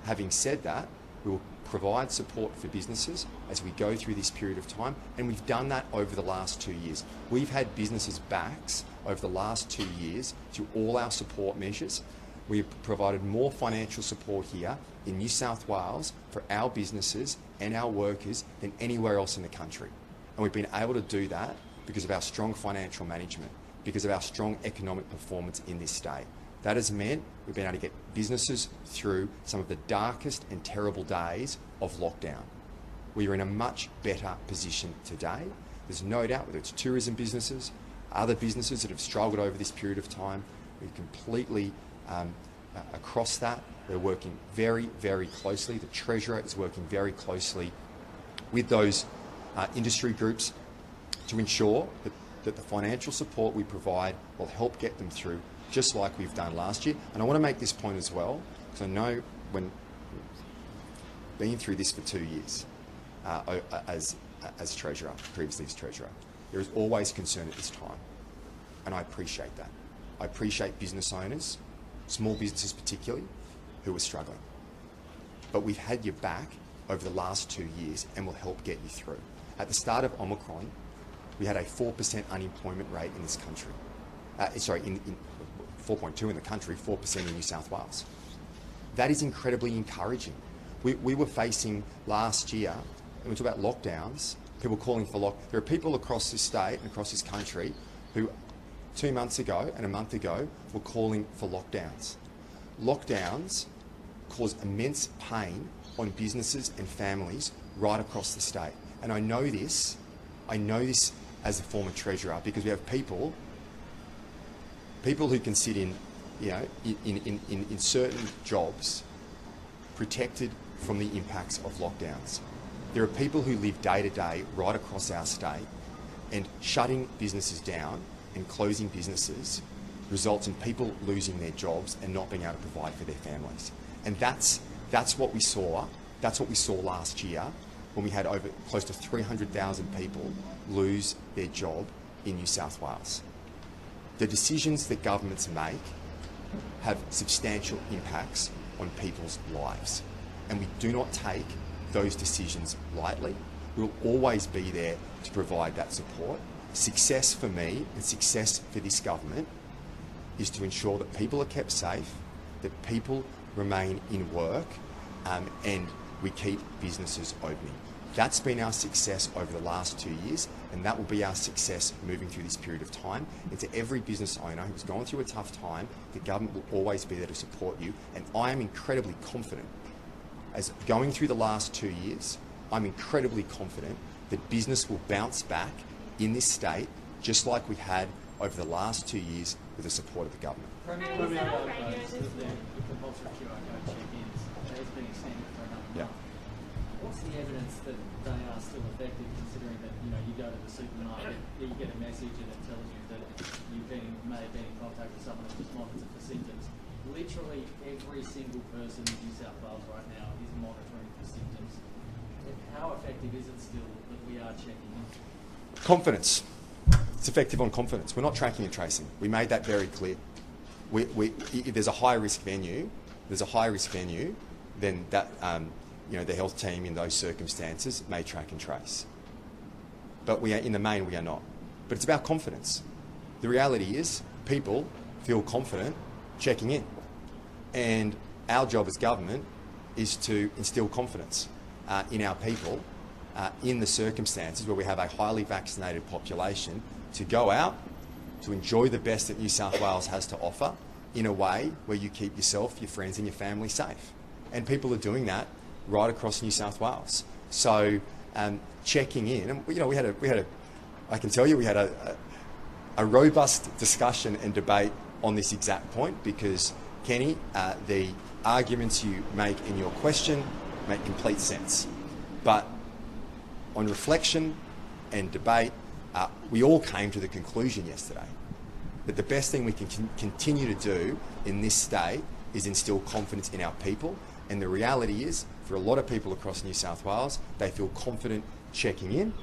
Speaker 1: Having said that, we will provide support for businesses as we go through this period of time, and we've done that over the last 2 years. We've had businesses' backs over the last 2 years through all our support measures. We've provided more financial support here in New South Wales for our businesses and our workers than anywhere else in the country. And we've been able to do that because of our strong financial management, because of our strong economic performance in this state. That has meant we've been able to get businesses through some of the darkest and terrible days of lockdown. We are in a much better position today. There's no doubt, whether it's tourism businesses, other businesses that have struggled over this period of time, we're completely across that. We're working very, very closely. The Treasurer is working very closely with those industry groups to ensure that the financial support we provide will help get them through, just like we've done last year. And I want to make this point as well, because I know when being through this for 2 years as Treasurer, previously as Treasurer, there is always concern at this time, and I appreciate that. I appreciate business owners, small businesses particularly, who are struggling. But we've had your back over the last 2 years and will help get you through. At the start of Omicron, we had a 4% unemployment rate in this country. 4.2 in the country, 4% in New South Wales. That is incredibly encouraging. We were facing last year, and we talk about lockdowns, people calling for there are people across this state and across this country who 2 months ago and a month ago were calling for lockdowns. Lockdowns cause immense pain on businesses and families right across the state. And I know this as a former Treasurer, because we have people who can sit in certain jobs protected from the impacts of lockdowns. There are people who live day to day right across our state, and shutting businesses down and closing businesses results in people losing their jobs and not being able to provide for their families. And that's what we saw. That's what we saw last year. when we had over close to 300,000 people lose their job in New South Wales. The decisions that governments make have substantial impacts on people's lives, and we do not take those decisions lightly. We'll always be there to provide that support. Success for me and success for this government is to ensure that people are kept safe, that people remain in work, and we keep businesses opening. That's been our success over the last 2 years, and that will be our success moving through this period of time. And to every business owner who's gone through a tough time, the government will always be there to support you. And I am incredibly confident, as going through the last 2 years, I'm incredibly confident that business will bounce back in this state, just like we had over the last 2 years with the support of the government.
Speaker 10: What's the evidence that they are still effective, considering that you go to the supermarket, you get a message and it tells you that you may have been in contact with someone who's monitored for symptoms? Literally every single person in New South Wales right now is monitoring for symptoms. How effective is it still that we are checking in?
Speaker 1: Confidence. It's effective on confidence. We're not tracking and tracing. We made that very clear. If there's a high-risk venue, then that the health team in those circumstances may track and trace. But in the main, we are not. But it's about confidence. The reality is people feel confident checking in. And our job as government is to instill confidence in our people in the circumstances where we have a highly vaccinated population to go out, to enjoy the best that New South Wales has to offer in a way where you keep yourself, your friends and your family safe. And people are doing that right across New South Wales. So checking in, and I can tell you we had a robust discussion and debate on this exact point, because Kenny, the arguments you make in your question make complete sense. But on reflection and debate, we all came to the conclusion yesterday that the best thing we can continue to do in this state is instill confidence in our people. And the reality is, for a lot of people across New South Wales, they feel confident checking in.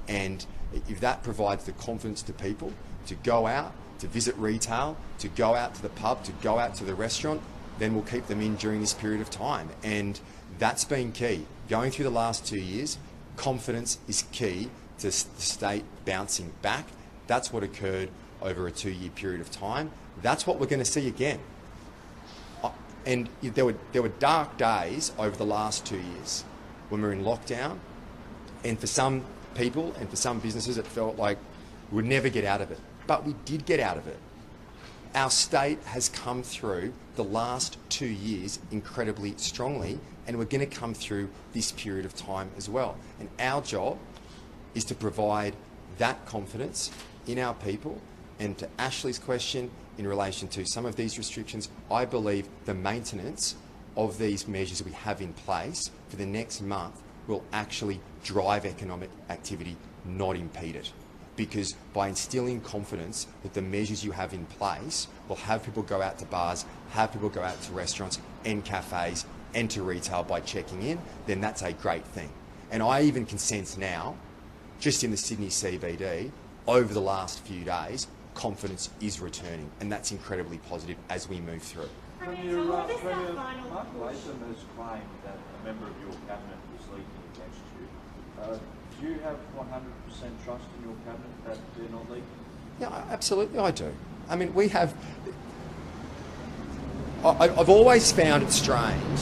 Speaker 1: And if that provides the confidence to people to go out, to visit retail, to go out to the pub, to go out to the restaurant, then we'll keep them in during this period of time. And that's been key. Going through the last 2 years, confidence is key to the state bouncing back. That's what occurred over a 2-year period of time. That's what we're going to see again. And there were dark days over the last 2 years when we were in lockdown, and for some people and for some businesses it felt like we would never get out of it. But we did get out of it. Our state has come through the last 2 years incredibly strongly, and we're going to come through this period of time as well. And our job is to provide that confidence in our people. And to Ashley's question in relation to some of these restrictions, I believe the maintenance of these measures we have in place for the next month will actually drive economic activity, not impede it. Because by instilling confidence that the measures you have in place will have people go out to bars, have people go out to restaurants and cafes and to retail by checking in, then that's a great thing. And I even can sense now, just in the Sydney CBD, over the last few days, confidence is returning, and that's incredibly positive as we move through.
Speaker 11: Mark Latham has claimed that a member of your cabinet was leaking against you. Do you have 100% trust in your cabinet that they're not leaking?
Speaker 1: Yeah, absolutely I do. I mean, I've always found it strange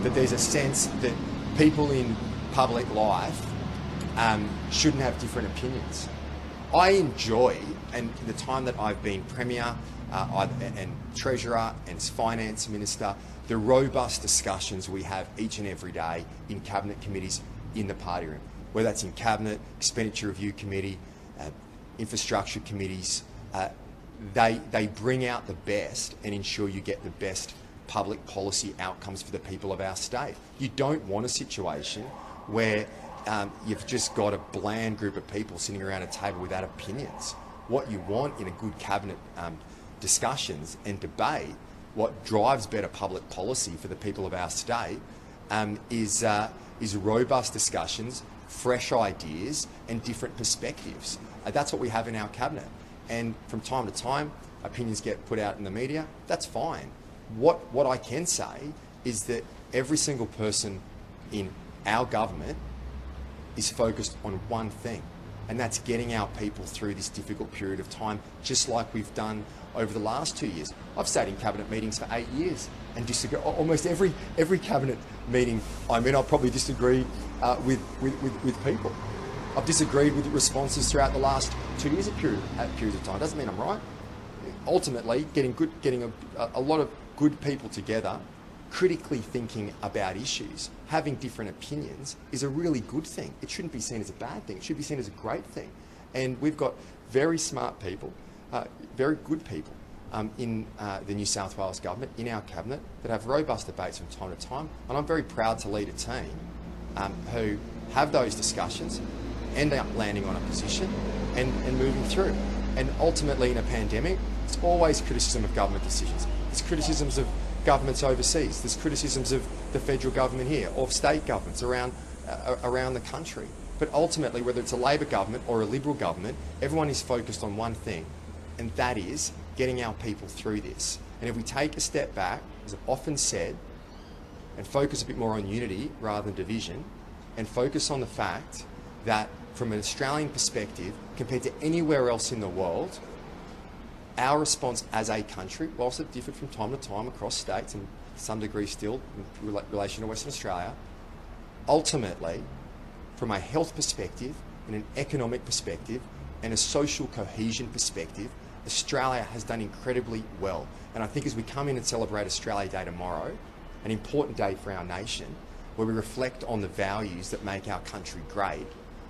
Speaker 1: that there's a sense that people in public life shouldn't have different opinions. I enjoy, and the time that I've been Premier and Treasurer and Finance Minister, the robust discussions we have each and every day in Cabinet committees in the party room, whether that's in Cabinet, Expenditure Review Committee, Infrastructure Committees. They bring out the best and ensure you get the best public policy outcomes for the people of our state. You don't want a situation where you've just got a bland group of people sitting around a table without opinions. What you want in a good cabinet discussions and debate, what drives better public policy for the people of our state, is is robust discussions, fresh ideas and different perspectives. That's what we have in our cabinet. And from time to time, opinions get put out in the media. That's fine. What I can say is that every single person in our government is focused on one thing, and that's getting our people through this difficult period of time, just like we've done over the last 2 years. I've stayed in cabinet meetings for 8 years and disagree. Almost every cabinet meeting I'm in, I'll probably disagree with people. I've disagreed with responses throughout the last 2 years at periods of time. Doesn't mean I'm right. Ultimately, getting a lot of good people together, critically thinking about issues, having different opinions is a really good thing. It shouldn't be seen as a bad thing. It should be seen as a great thing. And we've got very smart people, very good people in the New South Wales government, in our cabinet, that have robust debates from time to time. And I'm very proud to lead a team who have those discussions, end up landing on a position and moving through. And ultimately in a pandemic, it's always criticism of government decisions. It's criticisms of governments overseas. There's criticisms of the federal government here, or of state governments around the country. But ultimately, whether it's a Labor government or a Liberal government, everyone is focused on one thing, and that is getting our people through this. And if we take a step back, as I've often said, and focus a bit more on unity rather than division, and focus on the fact that from an Australian perspective, compared to anywhere else in the world, our response as a country, whilst it differed from time to time across states and to some degree still in relation to Western Australia, ultimately, from a health perspective and an economic perspective and a social cohesion perspective, Australia has done incredibly well. And I think as we come in and celebrate Australia Day tomorrow, an important day for our nation, where we reflect on the values that make our country great,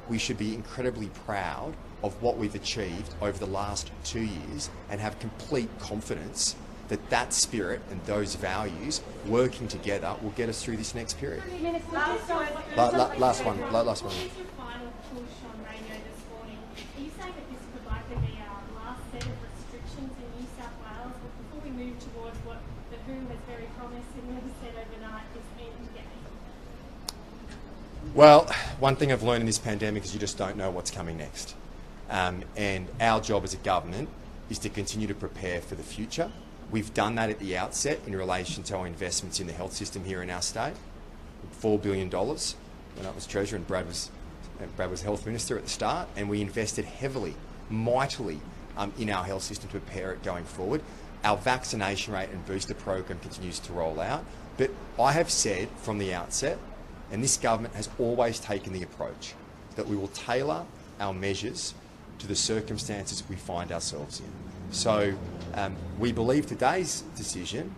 Speaker 1: we should be incredibly proud of what we've achieved over the last 2 years and have complete confidence that that spirit and those values working together will get us through this next period. Last one.
Speaker 12: What's your final push on radio this morning? Are you saying that this could likely be our last set of restrictions in New South Wales? But before we move towards what the WHO has very promised and never said overnight, is end game?
Speaker 1: Well, one thing I've learned in this pandemic is you just don't know what's coming next. And our job as a government is to continue to prepare for the future. We've done that at the outset in relation to our investments in the health system here in our state. $4 billion when I was Treasurer and Brad was Health Minister at the start, and we invested heavily, mightily in our health system to prepare it going forward. Our vaccination rate and booster program continues to roll out. But I have said from the outset, and this government has always taken the approach, that we will tailor our measures to the circumstances we find ourselves in. So we believe today's decision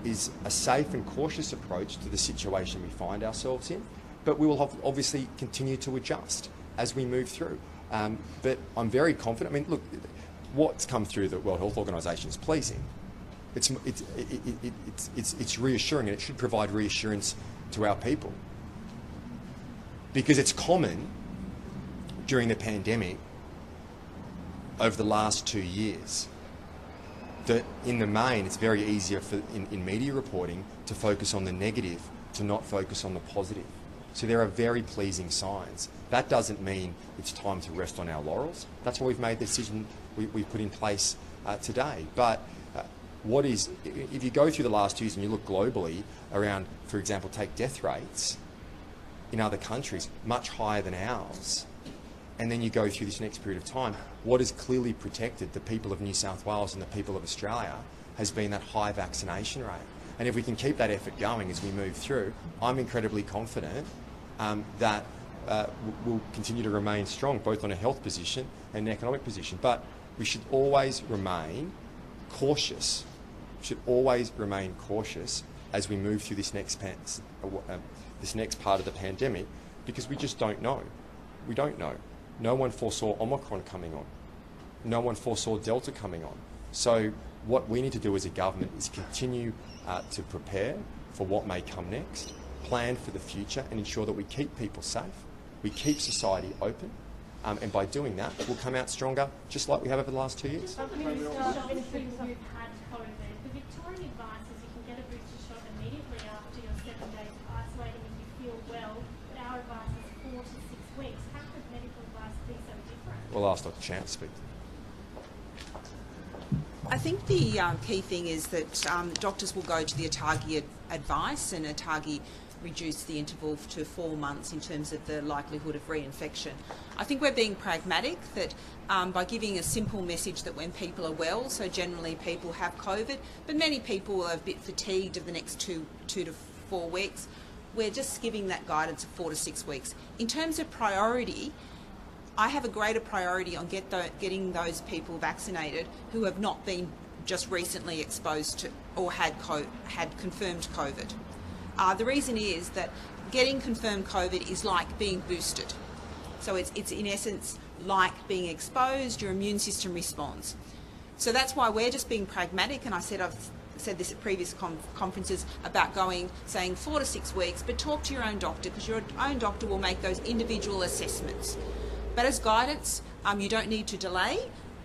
Speaker 1: is a safe and cautious approach to the situation we find ourselves in, but we will obviously continue to adjust as we move through. But I'm very confident. I mean, look, what's come through the World Health Organization is pleasing. It's reassuring, and it should provide reassurance to our people, because it's common during the pandemic over the last 2 years that in the main it's very easier in media reporting to focus on the negative, to not focus on the positive. So there are very pleasing signs. That doesn't mean it's time to rest on our laurels. That's why we've made the decision we've put in place today. But if you go through the last 2 years and you look globally around, for example, take death rates in other countries much higher than ours, and then you go through this next period of time, what has clearly protected the people of New South Wales and the people of Australia has been that high vaccination rate. And if we can keep that effort going as we move through, I'm incredibly confident that we'll continue to remain strong, both on a health position and an economic position. But we should always remain cautious. As we move through this next part of the pandemic, because we just don't know. We don't know. No one foresaw Omicron coming on. No one foresaw Delta coming on. So what we need to do as a government is continue to prepare for what may come next, plan for the future, and ensure that we keep people safe, we keep society open, and by doing that, we'll come out stronger, just like we have over the last 2 years.
Speaker 12: Minister, obviously you've had COVID. The Victorian advice is you can get a booster shot immediately after your 7 days of isolating if you feel well.
Speaker 1: We'll ask Dr. Chant to speak.
Speaker 2: I think the key thing is that doctors will go to the ATAGI advice, and ATAGI reduce the interval to 4 months in terms of the likelihood of reinfection. I think we're being pragmatic that by giving a simple message that when people are well, so generally people have COVID, but many people are a bit fatigued of the next two to 4 weeks, we're just giving that guidance of 4 to 6 weeks. In terms of priority, I have a greater priority on getting those people vaccinated who have not been just recently exposed to or had confirmed COVID. The reason is that getting confirmed COVID is like being boosted. So it's in essence like being exposed, your immune system responds. So that's why we're just being pragmatic, and I've said this at previous conferences about saying 4 to 6 weeks, but talk to your own doctor, because your own doctor will make those individual assessments. But as guidance, you don't need to delay,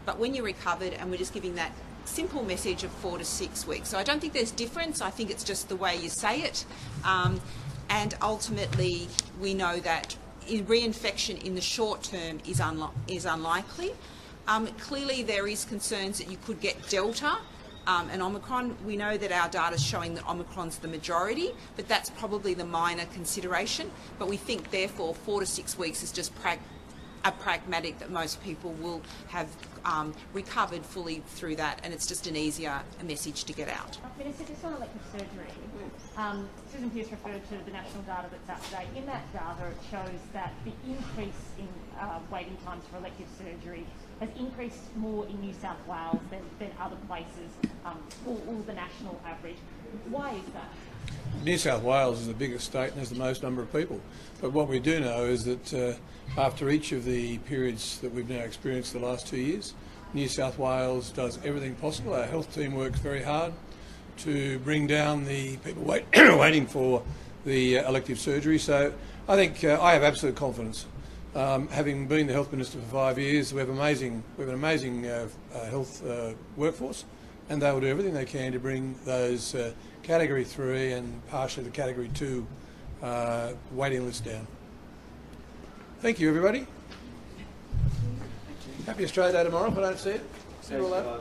Speaker 2: but when you're recovered, and we're just giving that simple message of 4 to 6 weeks. So I don't think there's difference. I think it's just the way you say it. And ultimately, we know that reinfection in the short term is unlikely. Clearly, there is concerns that you could get Delta and Omicron. We know that our data is showing that Omicron's the majority, but that's probably the minor consideration. But we think, therefore, 4 to 6 weeks is just pragmatic, that most people will have recovered fully through that, and it's just an easier message to get out.
Speaker 9: Minister, just on elective surgery, Susan Pearce referred to the national data that's out today. In that data, it shows that the increase in waiting times for elective surgery has increased more in New South Wales than other places, or the national average. Why is that?
Speaker 3: New South Wales is the biggest state and has the most number of people. But what we do know is that after each of the periods that we've now experienced the last 2 years, New South Wales does everything possible. Our health team works very hard to bring down the people waiting for the elective surgery. So I think I have absolute confidence. Having been the health minister for 5 years, we have an amazing health workforce, and they will do everything they can to bring those Category 3 and partially the Category 2 waiting list down. Thank you, everybody. Happy Australia Day tomorrow if I don't see it. See you all later.